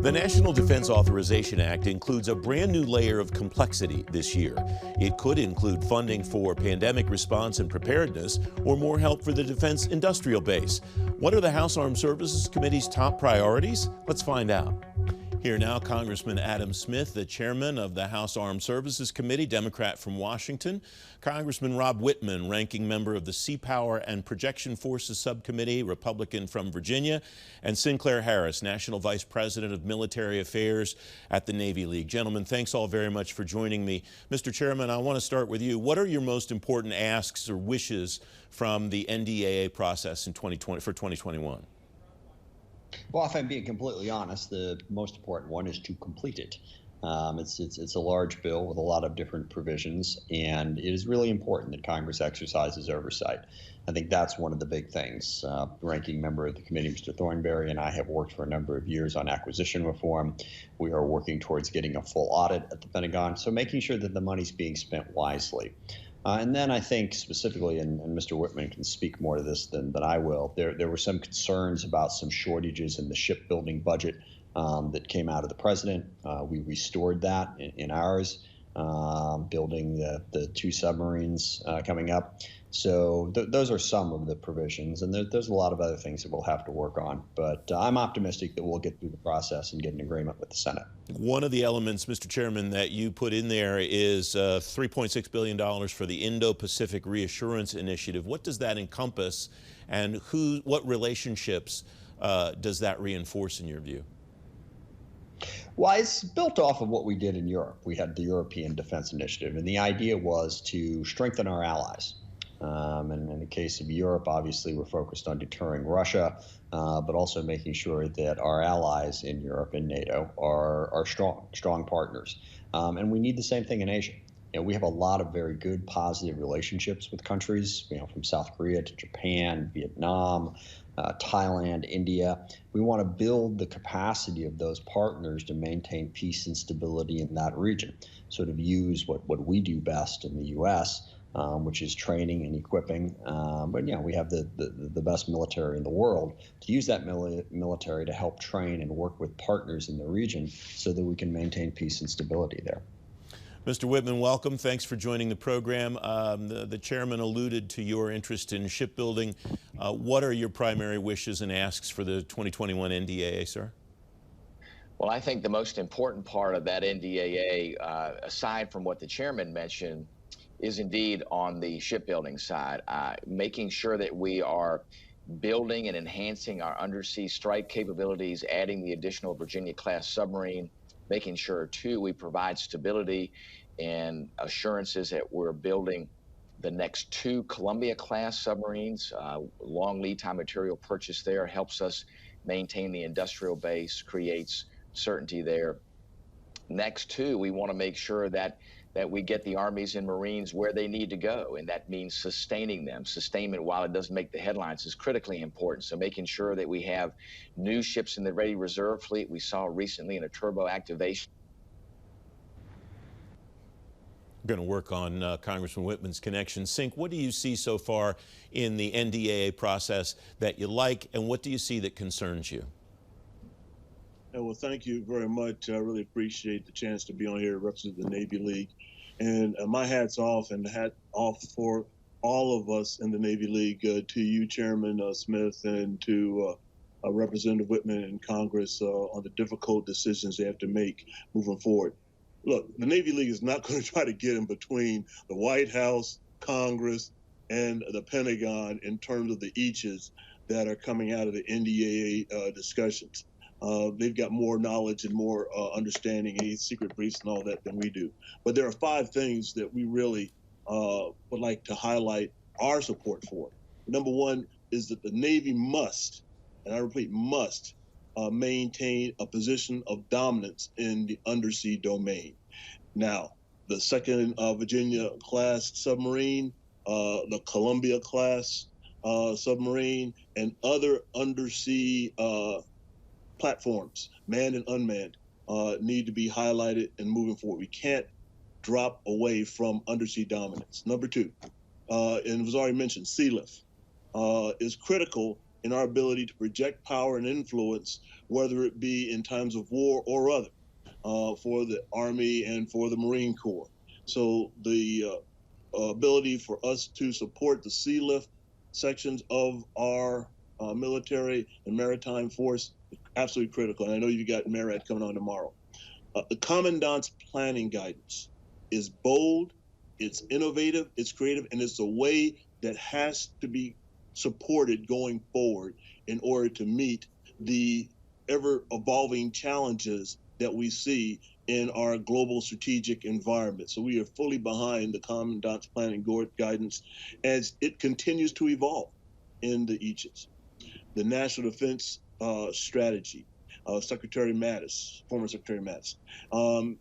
The National Defense Authorization Act includes a brand new layer of complexity this year. It could include funding for pandemic response and preparedness, or more help for the defense industrial base. What are the House Armed Services Committee's top priorities? Let's find out. Here now, Congressman Adam Smith, the chairman of the House Armed Services Committee, Democrat from Washington. Congressman Rob Wittman, ranking member of the Sea Power and Projection Forces Subcommittee, Republican from Virginia. And Sinclair Harris, National Vice President of Military Affairs at the Navy League. Gentlemen, thanks all very much for joining me. Mr. Chairman, I want to start with you. What are your most important asks or wishes from the NDAA process in 2021? Well, if I'm being completely honest, the most important one is to complete it. It's a large bill with a lot of different provisions, and it is really important that Congress exercises oversight. I think that's one of the big things. The ranking member of the committee, Mr. Thornberry, and I have worked for a number of years on acquisition reform. We are working towards getting a full audit at the Pentagon, so making sure that the money's being spent wisely. And then I think specifically, and Mr. Whitman can speak more to this than I will, there were some concerns about some shortages in the shipbuilding budget that came out of the president. We restored that in ours, building the two submarines coming up. So those are some of the provisions, and there's a lot of other things that we'll have to work on. But I'm optimistic that we'll get through the process and get an agreement with the Senate. One of the elements, Mr. Chairman, that you put in there is $3.6 billion for the Indo-Pacific Reassurance Initiative. What does that encompass, and what relationships does that reinforce in your view? Well, it's built off of what we did in Europe. We had the European Defense Initiative, and the idea was to strengthen our allies. And in the case of Europe, obviously, we're focused on deterring Russia, but also making sure that our allies in Europe and NATO are strong partners. And we need the same thing in Asia. You know, we have a lot of very good, positive relationships with countries, from South Korea to Japan, Vietnam, Thailand, India. We want to build the capacity of those partners to maintain peace and stability in that region, sort of use what we do best in the U.S., which is training and equipping. But yeah, we have the best military in the world, to use that military to help train and work with partners in the region so that we can maintain peace and stability there. Mr. Whitman, welcome. Thanks for joining the program. The chairman alluded to your interest in shipbuilding. What are your primary wishes and asks for the 2021 NDAA, sir? Well, I think the most important part of that NDAA, aside from what the chairman mentioned, is indeed on the shipbuilding side, making sure that we are building and enhancing our undersea strike capabilities, adding the additional Virginia-class submarine, making sure, too, we provide stability and assurances that we're building the next 2 Columbia-class submarines. Long lead time material purchase there helps us maintain the industrial base, creates certainty there. Next, too, we want to make sure that we get the Armies and Marines where they need to go, and that means sustaining them. Sustainment, while it doesn't make the headlines, is critically important. So making sure that we have new ships in the ready reserve fleet. We saw recently in a turbo activation. We're going to work on Congressman Whitman's connection. Sink, what do you see so far in the NDAA process that you like, and what do you see that concerns you? Well, thank you very much. I really appreciate the chance to be on here to represent the Navy League. And my hat's off, and hat off for all of us in the Navy League, to you, Chairman Smith, and to Representative Whitman in Congress on the difficult decisions they have to make moving forward. Look, the Navy League is not going to try to get in between the White House, Congress, and the Pentagon in terms of the eaches that are coming out of the NDAA discussions. They've got more knowledge and more understanding and secret briefs and all that than we do. But there are 5 things that we really would like to highlight our support for. Number 1 is that the Navy must, and I repeat, must, maintain a position of dominance in the undersea domain. Now, the 2nd Virginia-class submarine, the Columbia-class submarine, and other undersea platforms, manned and unmanned, need to be highlighted and moving forward. We can't drop away from undersea dominance. Number 2, and it was already mentioned, sea lift is critical in our ability to project power and influence, whether it be in times of war or other, for the Army and for the Marine Corps. So the ability for us to support the sea lift sections of our military and maritime force is absolutely critical. And I know you got MARAD coming on tomorrow. The Commandant's planning guidance is bold, it's innovative, it's creative, and it's a way that has to be supported going forward in order to meet the ever-evolving challenges that we see in our global strategic environment. So we are fully behind the Commandant's planning guidance as it continues to evolve in the Aegis. The National Defense Strategy, Secretary Mattis, former Secretary Mattis, and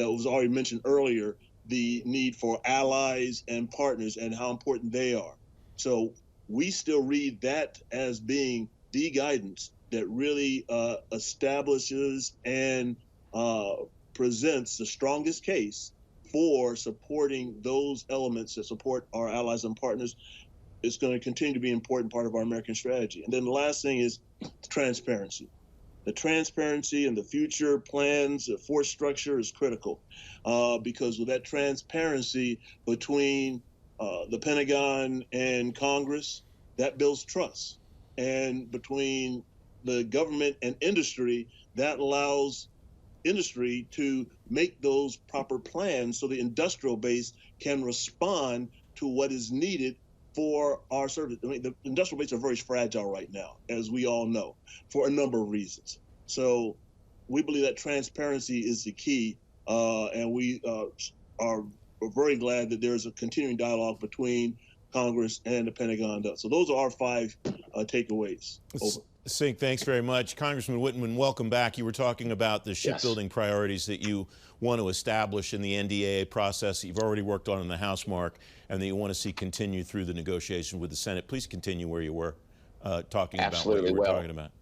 it was already mentioned earlier, the need for allies and partners and how important they are. So we still read that as being the guidance that really establishes and presents the strongest case for supporting those elements that support our allies and partners. It's going to continue to be an important part of our American strategy. And then the last thing is transparency. The transparency and the future plans, the force structure is critical because with that transparency between the Pentagon and Congress, that builds trust. And between the government and industry, that allows industry to make those proper plans so the industrial base can respond to what is needed for our service. I mean, the industrial base are very fragile right now, as we all know, for a number of reasons. So we believe that transparency is the key, and we are very glad that there's a continuing dialogue between Congress and the Pentagon. So those are our 5 takeaways. Over. Sink, thanks very much. Congressman Whitman, welcome back. You were talking about the shipbuilding priorities that you want to establish in the NDAA process that you've already worked on in the House, Mark, and that you want to see continue through the negotiation with the Senate. Please continue where you were talking about what you were talking about.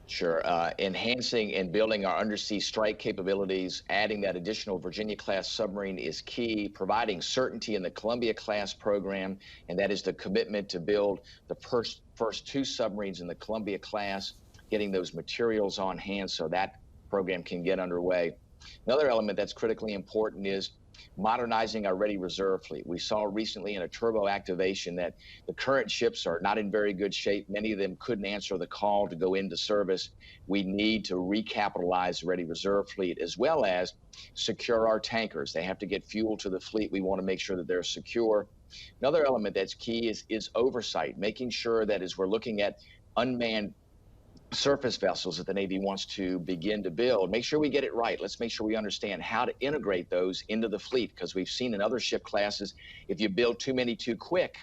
Sure. Enhancing and building our undersea strike capabilities, adding that additional Virginia-class submarine is key, providing certainty in the Columbia-class program, and that is the commitment to build the first 2 submarines in the Columbia-class, getting those materials on hand so that program can get underway. Another element that's critically important is modernizing our ready reserve fleet. We saw recently in a turbo activation that the current ships are not in very good shape. Many of them couldn't answer the call to go into service. We need to recapitalize the ready reserve fleet as well as secure our tankers. They have to get fuel to the fleet. We want to make sure that they're secure. Another element that's key is oversight, making sure that as we're looking at unmanned surface vessels that the Navy wants to begin to build, make sure we get it right. Let's make sure we understand how to integrate those into the fleet, because we've seen in other ship classes, if you build too many too quick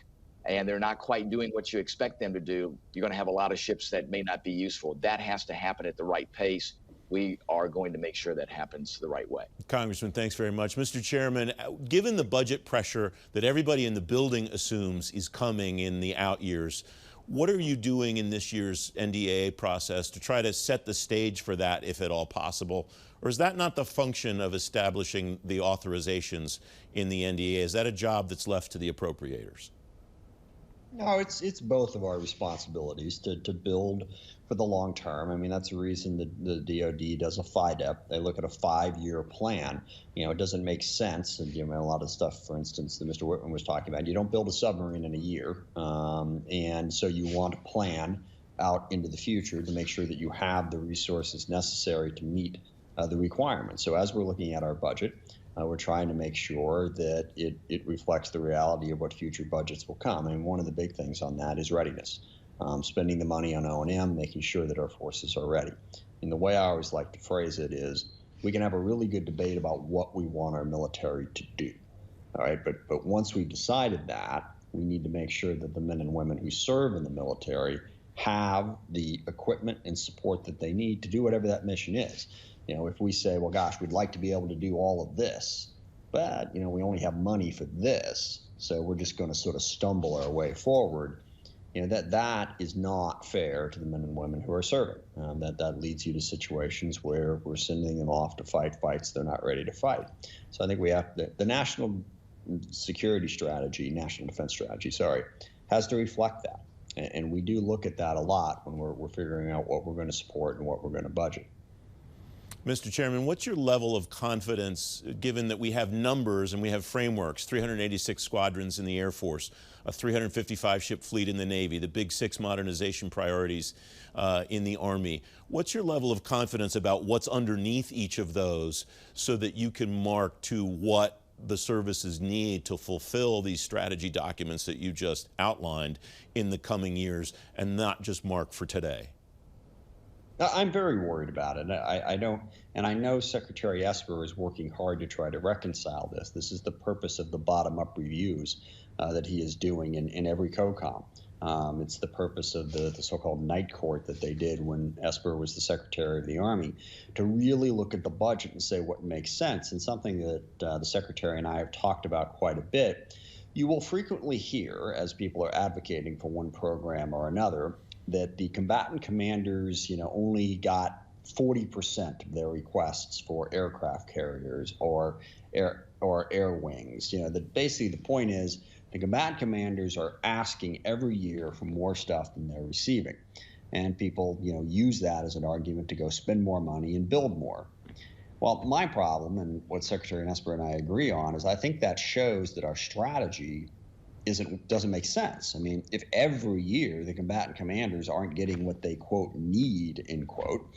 and they're not quite doing what you expect them to do, you're going to have a lot of ships that may not be useful. That has to happen at the right pace. We are going to make sure that happens the right way. Congressman, thanks very much. Mr. Chairman, given the budget pressure that everybody in the building assumes is coming in the out years, what are you doing in this year's NDAA process to try to set the stage for that, if at all possible? Or is that not the function of establishing the authorizations in the NDAA? Is that a job that's left to the appropriators? No, it's both of our responsibilities to build for the long term. I mean, that's the reason the DoD does a FIDEP. They look at a 5-year plan. You know, it doesn't make sense. And, you know, a lot of stuff, for instance, that Mr. Whitman was talking about, you don't build a submarine in a year. And so you want to plan out into the future to make sure that you have the resources necessary to meet the requirements. So as we're looking at our budget, we're trying to make sure that it reflects the reality of what future budgets will come. And one of the big things on that is readiness. Spending the money on O&M, making sure that our forces are ready. And the way I always like to phrase it is, we can have a really good debate about what we want our military to do, all right? But once we've decided that, we need to make sure that the men and women who serve in the military have the equipment and support that they need to do whatever that mission is. You know, if we say, well, gosh, we'd like to be able to do all of this, but, you know, we only have money for this, so we're just going to sort of stumble our way forward. You know, that is not fair to the men and women who are serving. That leads you to situations where we're sending them off to fight fights they're not ready to fight. So I think we have the national security strategy, national defense strategy, sorry, has to reflect that. And we do look at that a lot when we're figuring out what we're going to support and what we're going to budget. Mr. Chairman, what's your level of confidence, given that we have numbers and we have frameworks, 386 squadrons in the Air Force, a 355-ship fleet in the Navy, the big 6 modernization priorities in the Army. What's your level of confidence about what's underneath each of those so that you can mark to what the services need to fulfill these strategy documents that you just outlined in the coming years, and not just mark for today? I'm very worried about it. I don't, and I know Secretary Esper is working hard to try to reconcile this. This is the purpose of the bottom-up reviews that he is doing in every COCOM. It's the purpose of the so-called night court that they did when Esper was the Secretary of the Army, to really look at the budget and say what makes sense. And something that the Secretary and I have talked about quite a bit. You will frequently hear, as people are advocating for one program or another, that the combatant commanders, only got 40% of their requests for aircraft carriers or air wings. That basically the point is the combatant commanders are asking every year for more stuff than they're receiving, and people use that as an argument to go spend more money and build more. Well, my problem, and what Secretary Esper and I agree on, is I think that shows that our strategy doesn't make sense. I mean, if every year the combatant commanders aren't getting what they, quote, need, end quote,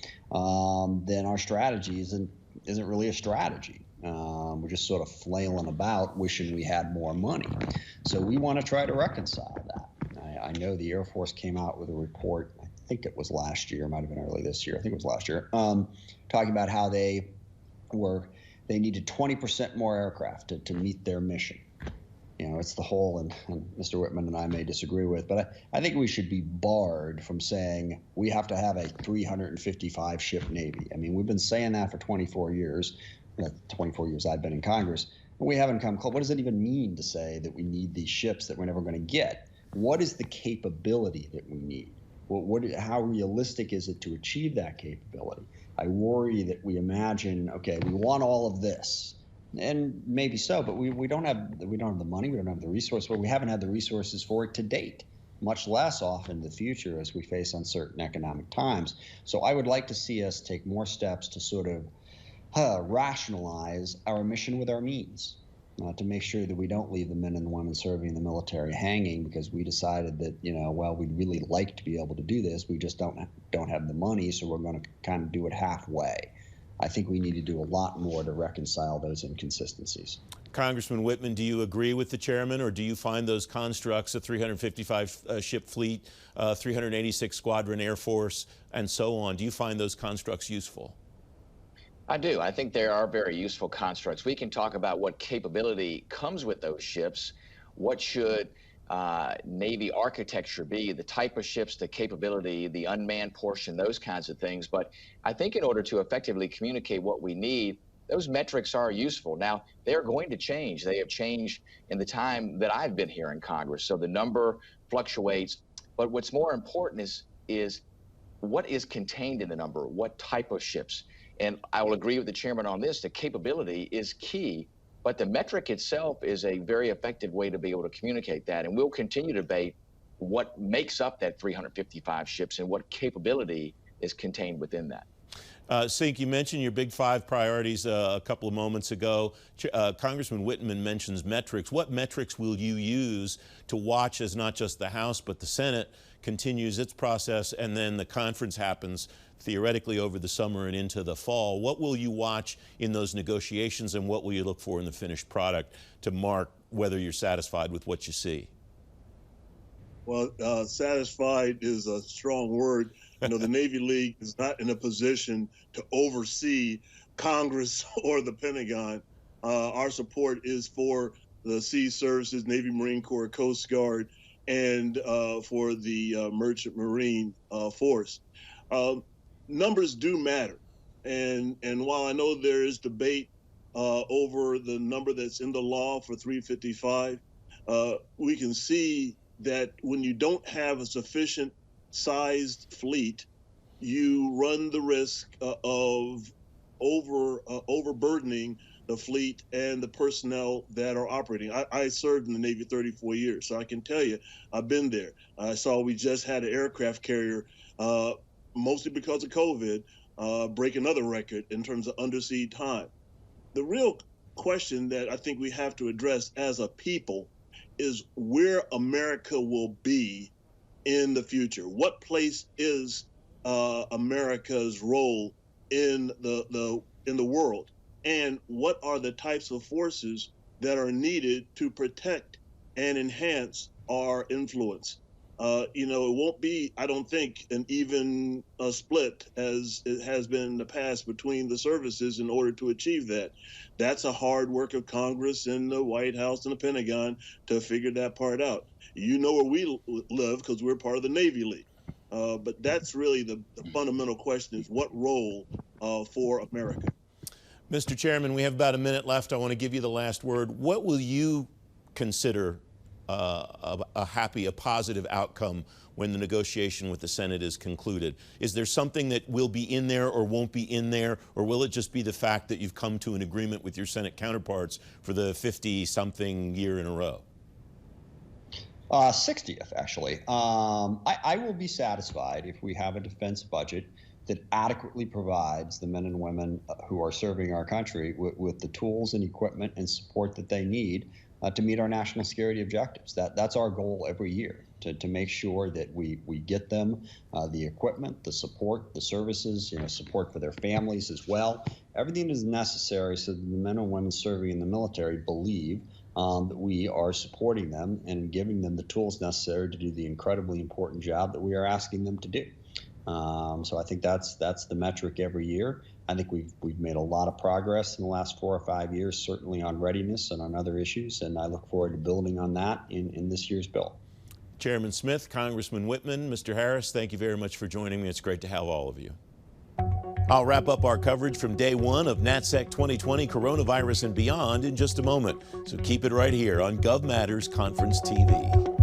then our strategy isn't really a strategy. We're just sort of flailing about wishing we had more money. So we want to try to reconcile that. I know the Air Force came out with a report, I think it was last year, might have been early this year, I think it was last year, talking about how they needed 20% more aircraft to meet their mission. It's the whole, and Mr. Whitman and I may disagree with, but I think we should be barred from saying we have to have a 355-ship Navy. I mean, we've been saying that for 24 years, 24 years I've been in Congress, and we haven't come close. What does it even mean to say that we need these ships that we're never going to get? What is the capability that we need? How realistic is it to achieve that capability? I worry that we imagine, okay, we want all of this. And maybe so, but we don't have the money, we don't have the resources, but we haven't had the resources for it to date, much less off in the future as we face uncertain economic times. So I would like to see us take more steps to sort of rationalize our mission with our means, to make sure that we don't leave the men and the women serving in the military hanging because we decided that, well, we'd really like to be able to do this, we just don't have the money, so we're going to kind of do it halfway. I think we need to do a lot more to reconcile those inconsistencies. Congressman Whitman, do you agree with the chairman, or do you find those constructs, a 355-ship fleet, 386 squadron Air Force, and so on, do you find those constructs useful? I do. I think they are very useful constructs. We can talk about what capability comes with those ships, what should Navy architecture be, the type of ships, the capability, the unmanned portion, those kinds of things. But I think in order to effectively communicate what we need, those metrics are useful. Now, they're going to change. They have changed in the time that I've been here in Congress. So the number fluctuates. But what's more important is what is contained in the number, what type of ships. And I will agree with the chairman on this. The capability is key. But the metric itself is a very effective way to be able to communicate that. And we'll continue to debate what makes up that 355 ships and what capability is contained within that. Sink, you mentioned your big 5 priorities a couple of moments ago. Congressman Wittman mentions metrics. What metrics will you use to watch as not just the House but the Senate continues its process and then the conference happens theoretically over the summer and into the fall? What will you watch in those negotiations, and what will you look for in the finished product to mark whether you're satisfied with what you see? Well, satisfied is a strong word. The Navy League is not in a position to oversee Congress or the Pentagon. Our support is for the Sea Services, Navy, Marine Corps, Coast Guard, and for the Merchant Marine Force. Numbers do matter. And while I know there is debate over the number that's in the law for 355, we can see that when you don't have a sufficient sized fleet, you run the risk of overburdening the fleet and the personnel that are operating. I served in the Navy 34 years, so I can tell you, I've been there. I saw we just had an aircraft carrier, mostly because of COVID, break another record in terms of undersea time. The real question that I think we have to address as a people is where America will be in the future. What place is America's role in the world? And what are the types of forces that are needed to protect and enhance our influence? It won't be, I don't think, an even split as it has been in the past between the services in order to achieve that. That's a hard work of Congress and the White House and the Pentagon to figure that part out. You know where we live because we're part of the Navy League. But that's really the fundamental question is what role for America? Mr. Chairman, we have about a minute left. I want to give you the last word. What will you consider a positive outcome when the negotiation with the Senate is concluded? Is there something that will be in there or won't be in there, or will it just be the fact that you've come to an agreement with your Senate counterparts for the 50-something year in a row? 60th, actually. I will be satisfied if we have a defense budget that adequately provides the men and women who are serving our country with the tools and equipment and support that they need to meet our national security objectives. That's our goal every year, to make sure that we get them the equipment, the support, the services, support for their families as well. Everything that is necessary so that the men and women serving in the military believe that we are supporting them and giving them the tools necessary to do the incredibly important job that we are asking them to do. So I think that's the metric every year. I think we've made a lot of progress in the last 4 or 5 years, certainly on readiness and on other issues, and I look forward to building on that in this year's bill. Chairman Smith, Congressman Whitman, Mr. Harris, thank you very much for joining me. It's great to have all of you. I'll wrap up our coverage from day one of NATSEC 2020 Coronavirus and Beyond in just a moment. So keep it right here on Gov Matters Conference TV.